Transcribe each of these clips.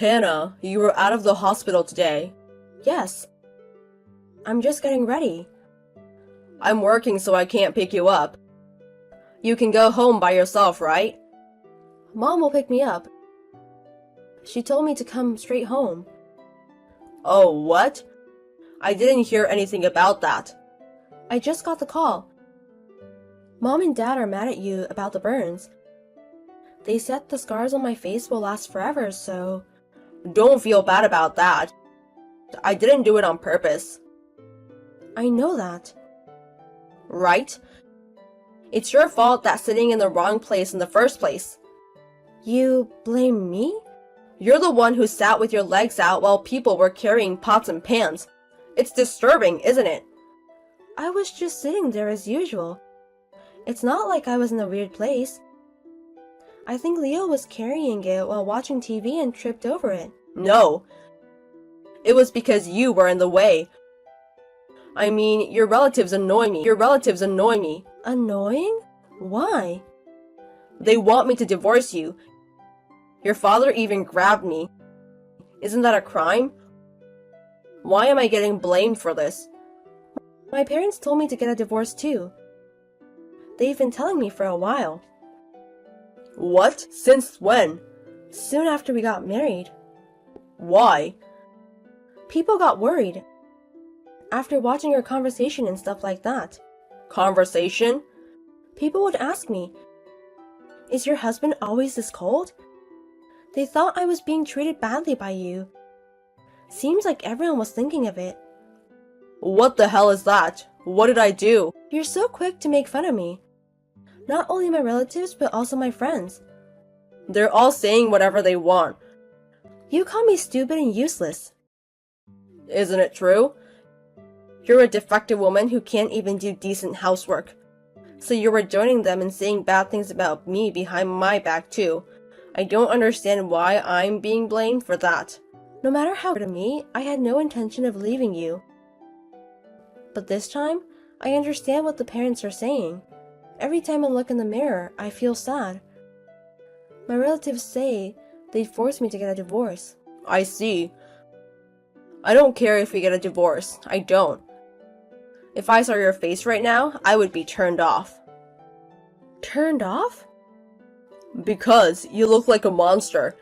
Hannah, you were out of the hospital today. Yes. I'm just getting ready. I'm working so I can't pick you up. You can go home by yourself, right? Mom will pick me up. She told me to come straight home. Oh, what? I didn't hear anything about that. I just got the call. Mom and Dad are mad at you about the burns. They said the scars on my face will last forever, so... Don't feel bad about that. I didn't do it on purpose. I know that. Right? It's your fault that sitting in the wrong place in the first place. You blame me? You're the one who sat with your legs out while people were carrying pots and pans. It's disturbing, isn't it? I was just sitting there as usual. It's not like I was in a weird place. I think Leo was carrying it while watching TV and tripped over it. No. It was because you were in the way. I mean, your relatives annoy me. Annoying? Why? They want me to divorce you. Your father even grabbed me. Isn't that a crime? Why am I getting blamed for this? My parents told me to get a divorce too. They've been telling me for a while. What? Since when? Soon after we got married. Why? People got worried after watching our conversation and stuff like that. Conversation? People would ask me, "Is your husband always this cold?" They thought I was being treated badly by you. Seems like everyone was thinking of it. What the hell is that? What did I do? You're so quick to make fun of me. Not only my relatives, but also my friends. They're all saying whatever they want. You call me stupid and useless. Isn't it true? You're a defective woman who can't even do decent housework. So you were joining them and saying bad things about me behind my back too. I don't understand why I'm being blamed for that. No matter how to me, I had no intention of leaving you. But this time, I understand what the parents are saying. Every time I look in the mirror, I feel sad. My relatives say they'd force me to get a divorce. I see. I don't care if we get a divorce. I don't. If I saw your face right now, I would be turned off. Turned off? Because you look like a monster.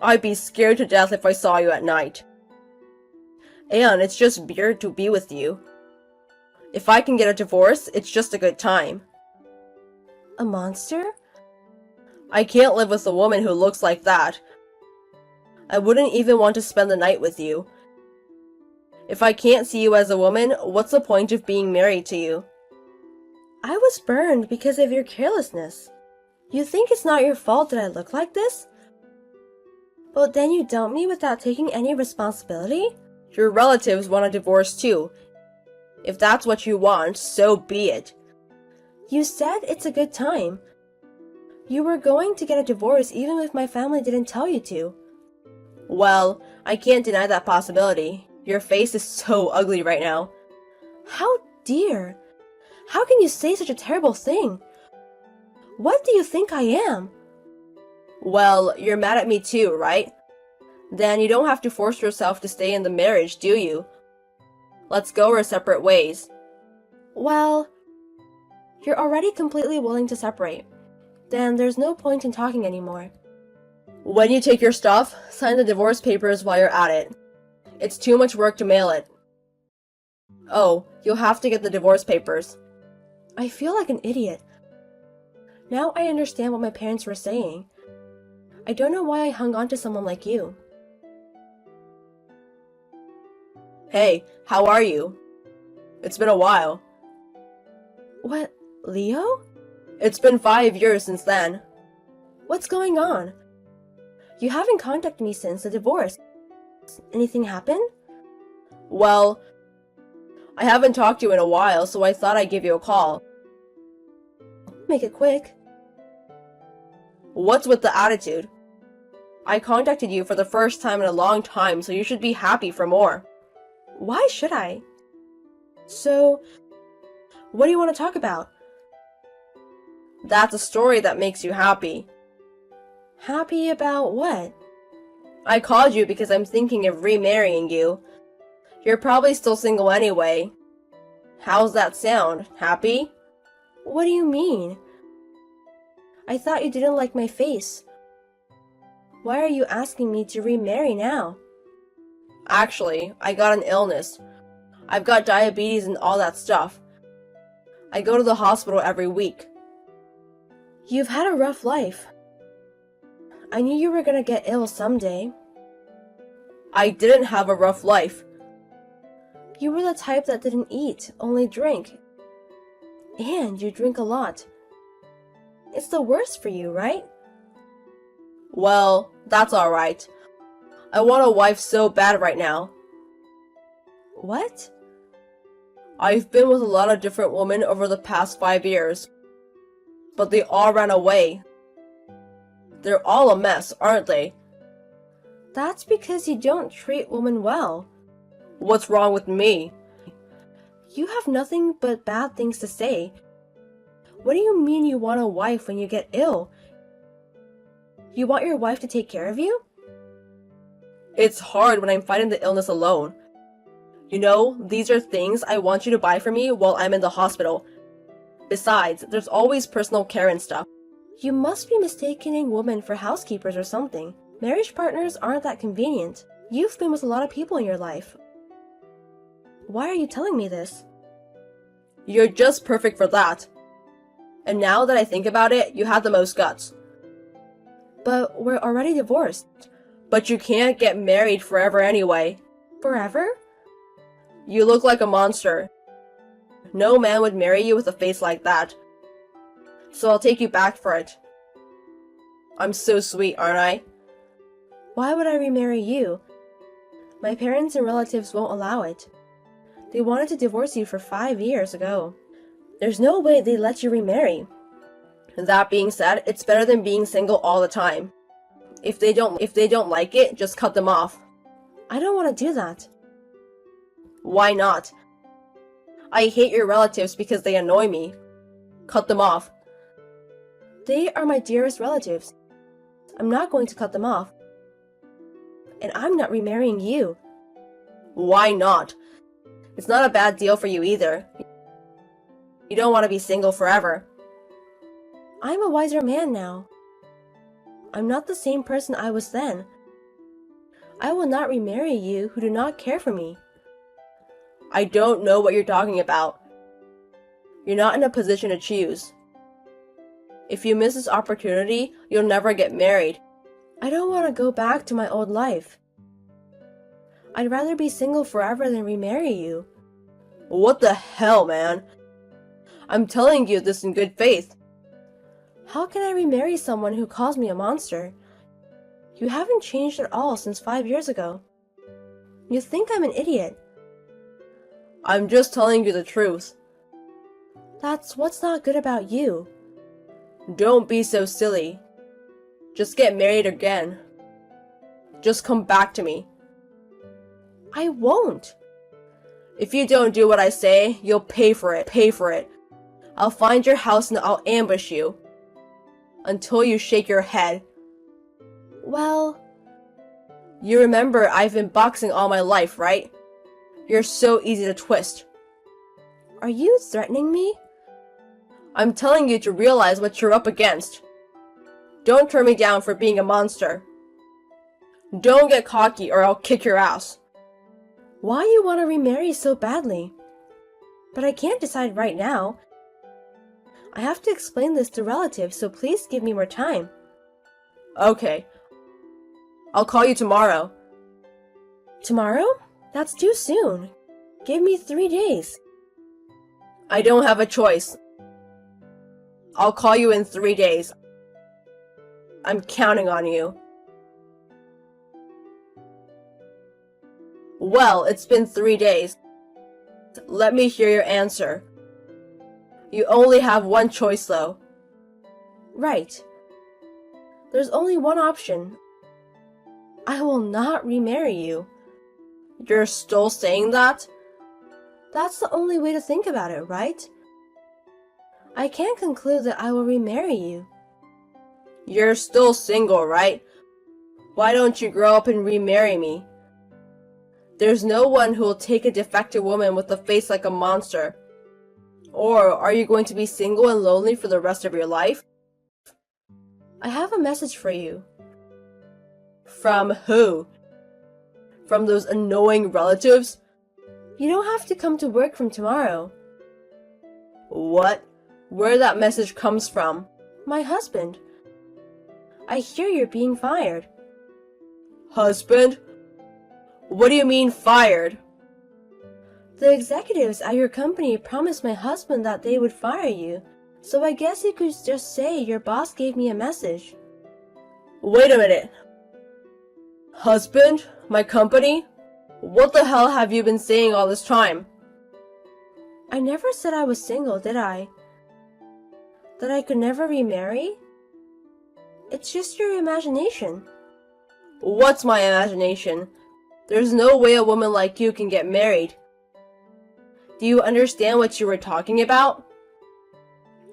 I'd be scared to death if I saw you at night. And it's just weird to be with you. If I can get a divorce, it's just a good time. A monster? I can't live with a woman who looks like that. I wouldn't even want to spend the night with you. If I can't see you as a woman, what's the point of being married to you? I was burned because of your carelessness. You think it's not your fault that I look like this? But then you dump me without taking any responsibility? Your relatives want a divorce too. If that's what you want, so be it. You said it's a good time. You were going to get a divorce even if my family didn't tell you to. Well, I can't deny that possibility. Your face is so ugly right now. How dare! How can you say such a terrible thing? What do you think I am? Well, you're mad at me too, right? Then you don't have to force yourself to stay in the marriage, do you? Let's go our separate ways. Well, you're already completely willing to separate. Then there's no point in talking anymore. When you take your stuff, sign the divorce papers while you're at it. It's too much work to mail it. Oh, you'll have to get the divorce papers. I feel like an idiot. Now I understand what my parents were saying. I don't know why I hung on to someone like you. Hey, how are you? It's been a while. What, Leo? It's been 5 years since then. What's going on? You haven't contacted me since the divorce. Anything happen? Well, I haven't talked to you in a while, so I thought I'd give you a call. Make it quick. What's with the attitude? I contacted you for the first time in a long time, so you should be happy for more. Why should I? So, what do you want to talk about? That's a story that makes you happy. Happy about what? I called you because I'm thinking of remarrying you. You're probably still single anyway. How's that sound? Happy? What do you mean? I thought you didn't like my face. Why are you asking me to remarry now? Actually, I got an illness. I've got diabetes and all that stuff. I go to the hospital every week. You've had a rough life. I knew you were gonna get ill someday. I didn't have a rough life. You were the type that didn't eat, only drink. And you drink a lot. It's the worst for you, right? Well, that's alright. I want a wife so bad right now. What? I've been with a lot of different women over the past 5 years. But they all ran away. They're all a mess, aren't they? That's because you don't treat women well. What's wrong with me? You have nothing but bad things to say. What do you mean you want a wife when you get ill? You want your wife to take care of you? It's hard when I'm fighting the illness alone. You know, these are things I want you to buy for me while I'm in the hospital. Besides, there's always personal care and stuff. You must be mistaking women for housekeepers or something. Marriage partners aren't that convenient. You've been with a lot of people in your life. Why are you telling me this? You're just perfect for that. And now that I think about it, you have the most guts. But we're already divorced. But you can't get married forever anyway. Forever? You look like a monster. No man would marry you with a face like that. So I'll take you back for it. I'm so sweet, aren't I? Why would I remarry you? My parents and relatives won't allow it. They wanted to divorce you for 5 years ago. There's no way they'd let you remarry. That being said, it's better than being single all the time. If they don't like it, just cut them off. I don't want to do that. Why not? I hate your relatives because they annoy me. Cut them off. They are my dearest relatives. I'm not going to cut them off. And I'm not remarrying you. Why not? It's not a bad deal for you either. You don't want to be single forever. I'm a wiser man now. I'm not the same person I was then. I will not remarry you who do not care for me. I don't know what you're talking about. You're not in a position to choose. If you miss this opportunity, you'll never get married. I don't want to go back to my old life. I'd rather be single forever than remarry you. What the hell, man? I'm telling you this in good faith. How can I remarry someone who calls me a monster? You haven't changed at all since 5 years ago. You think I'm an idiot. I'm just telling you the truth. That's what's not good about you. Don't be so silly. Just get married again. Just come back to me. I won't. If you don't do what I say, you'll pay for it. Pay for it. I'll find your house and I'll ambush you. Until you shake your head. Well... You remember I've been boxing all my life, right? You're so easy to twist. Are you threatening me? I'm telling you to realize what you're up against. Don't turn me down for being a monster. Don't get cocky or I'll kick your ass. Why you want to remarry so badly? But I can't decide right now. I have to explain this to relatives, so please give me more time. Okay. I'll call you tomorrow. Tomorrow? That's too soon. Give me 3 days. I don't have a choice. I'll call you in 3 days. I'm counting on you. Well, it's been 3 days. Let me hear your answer. You only have one choice, though. Right. There's only one option. I will not remarry you. You're still saying that? That's the only way to think about it, right? I can't conclude that I will remarry you. You're still single, right? Why don't you grow up and remarry me? There's no one who will take a defective woman with a face like a monster. Or are you going to be single and lonely for the rest of your life? I have a message for you. From who? From those annoying relatives? You don't have to come to work from tomorrow. What? Where that message comes from? My husband. I hear you're being fired. Husband? What do you mean fired? The executives at your company promised my husband that they would fire you, so I guess you could just say your boss gave me a message. Wait a minute. Husband? My company? What the hell have you been saying all this time? I never said I was single, did I? That I could never remarry? It's just your imagination. What's my imagination? There's no way a woman like you can get married. Do you understand what you were talking about?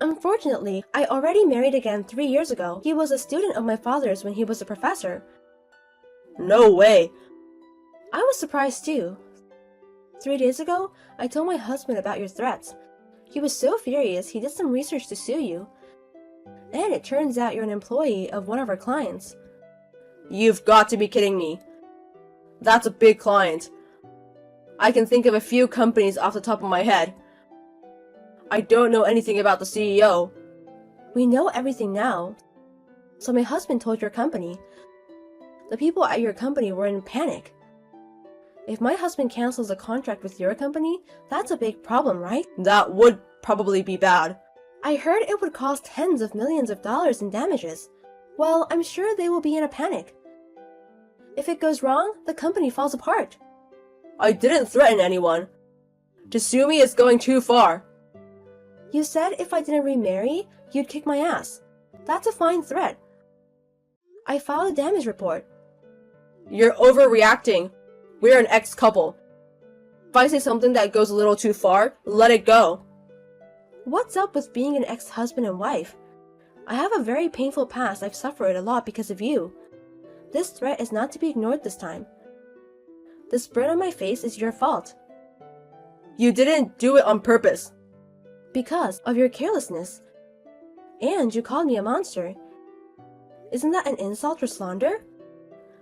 Unfortunately, I already married again 3 years ago. He was a student of my father's when he was a professor. No way. I was surprised too. 3 days ago, I told my husband about your threats. He was so furious he did some research to sue you. And it turns out you're an employee of one of our clients. You've got to be kidding me. That's a big client. I can think of a few companies off the top of my head. I don't know anything about the CEO. We know everything now. So my husband told your company. The people at your company were in panic. If my husband cancels a contract with your company, that's a big problem, right? That would probably be bad. I heard it would cost tens of millions of dollars in damages. Well, I'm sure they will be in a panic. If it goes wrong, the company falls apart. I didn't threaten anyone. To sue me is going too far. You said if I didn't remarry, you'd kick my ass. That's a fine threat. I filed a damage report. You're overreacting. We're an ex-couple. If I say something that goes a little too far, let it go. What's up with being an ex-husband and wife? I have a very painful past. I've suffered a lot because of you. This threat is not to be ignored this time. This burn on my face is your fault. You didn't do it on purpose. Because of your carelessness. And you called me a monster. Isn't that an insult or slander?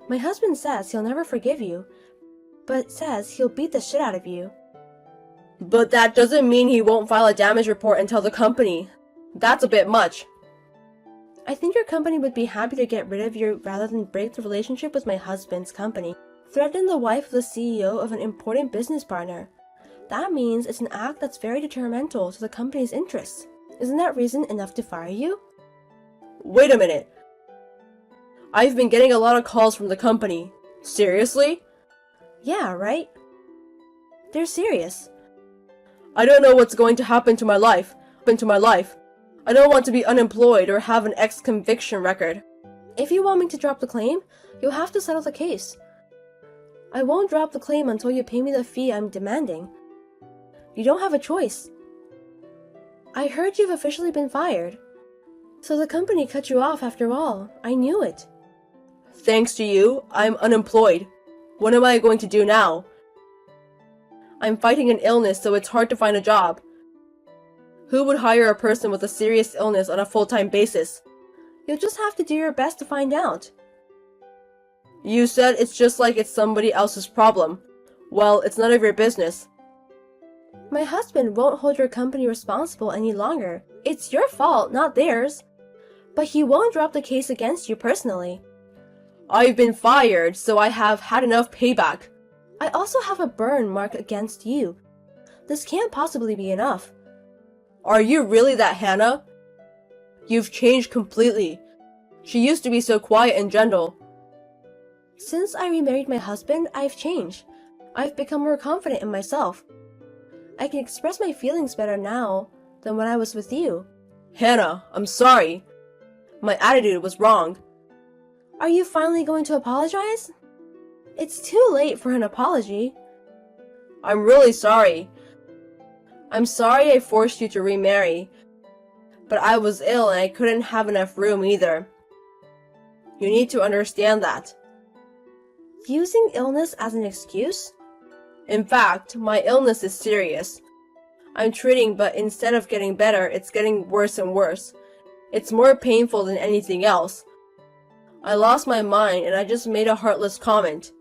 My husband says he'll never forgive you, but says he'll beat the shit out of you. But that doesn't mean he won't file a damage report and tell the company. That's a bit much. I think your company would be happy to get rid of you rather than break the relationship with my husband's company. Threaten the wife of the CEO of an important business partner. That means it's an act that's very detrimental to the company's interests. Isn't that reason enough to fire you? Wait a minute. I've been getting a lot of calls from the company. Seriously? Yeah, right? They're serious. I don't know what's going to happen to my life. I don't want to be unemployed or have an ex-conviction record. If you want me to drop the claim, you'll have to settle the case. I won't drop the claim until you pay me the fee I'm demanding. You don't have a choice. I heard you've officially been fired. So the company cut you off after all. I knew it. Thanks to you, I'm unemployed. What am I going to do now? I'm fighting an illness, so it's hard to find a job. Who would hire a person with a serious illness on a full-time basis? You'll just have to do your best to find out. You said it's just like it's somebody else's problem. Well, it's none of your business. My husband won't hold your company responsible any longer. It's your fault, not theirs. But he won't drop the case against you personally. I've been fired, so I have had enough payback. I also have a burn mark against you. This can't possibly be enough. Are you really that Hannah? You've changed completely. She used to be so quiet and gentle. Since I remarried my husband, I've changed. I've become more confident in myself. I can express my feelings better now than when I was with you. Hannah, I'm sorry. My attitude was wrong. Are you finally going to apologize? It's too late for an apology. I'm really sorry. I'm sorry I forced you to remarry. But I was ill and I couldn't have enough room either. You need to understand that. Using illness as an excuse? In fact, my illness is serious. I'm treating, but instead of getting better, it's getting worse and worse. It's more painful than anything else. I lost my mind and I just made a heartless comment.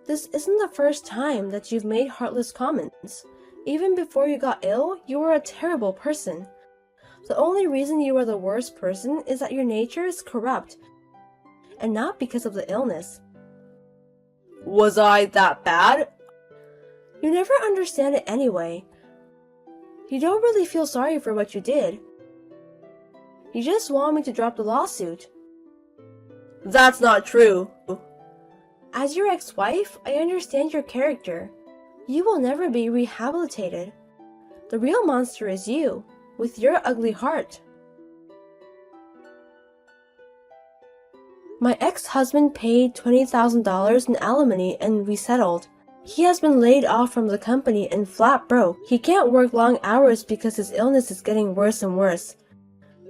This isn't the first time that you've made heartless comments. Even before you got ill, you were a terrible person. The only reason you are the worst person is that your nature is corrupt, and not because of the illness. Was I that bad? You never understand it anyway. You don't really feel sorry for what you did. You just want me to drop the lawsuit. That's not true. As your ex-wife, I understand your character. You will never be rehabilitated. The real monster is you, with your ugly heart. My ex-husband paid $20,000 in alimony and we settled. He has been laid off from the company and flat broke. He can't work long hours because his illness is getting worse and worse.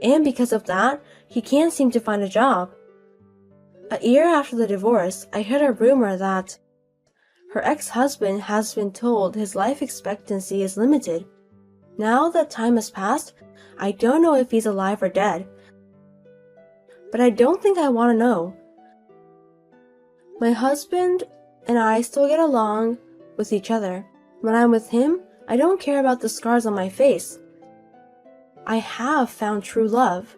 And because of that, he can't seem to find a job. A year after the divorce, I heard a rumor that her ex-husband has been told his life expectancy is limited. Now that time has passed, I don't know if he's alive or dead. But I don't think I want to know. My husband and I still get along with each other. When I'm with him, I don't care about the scars on my face. I have found true love.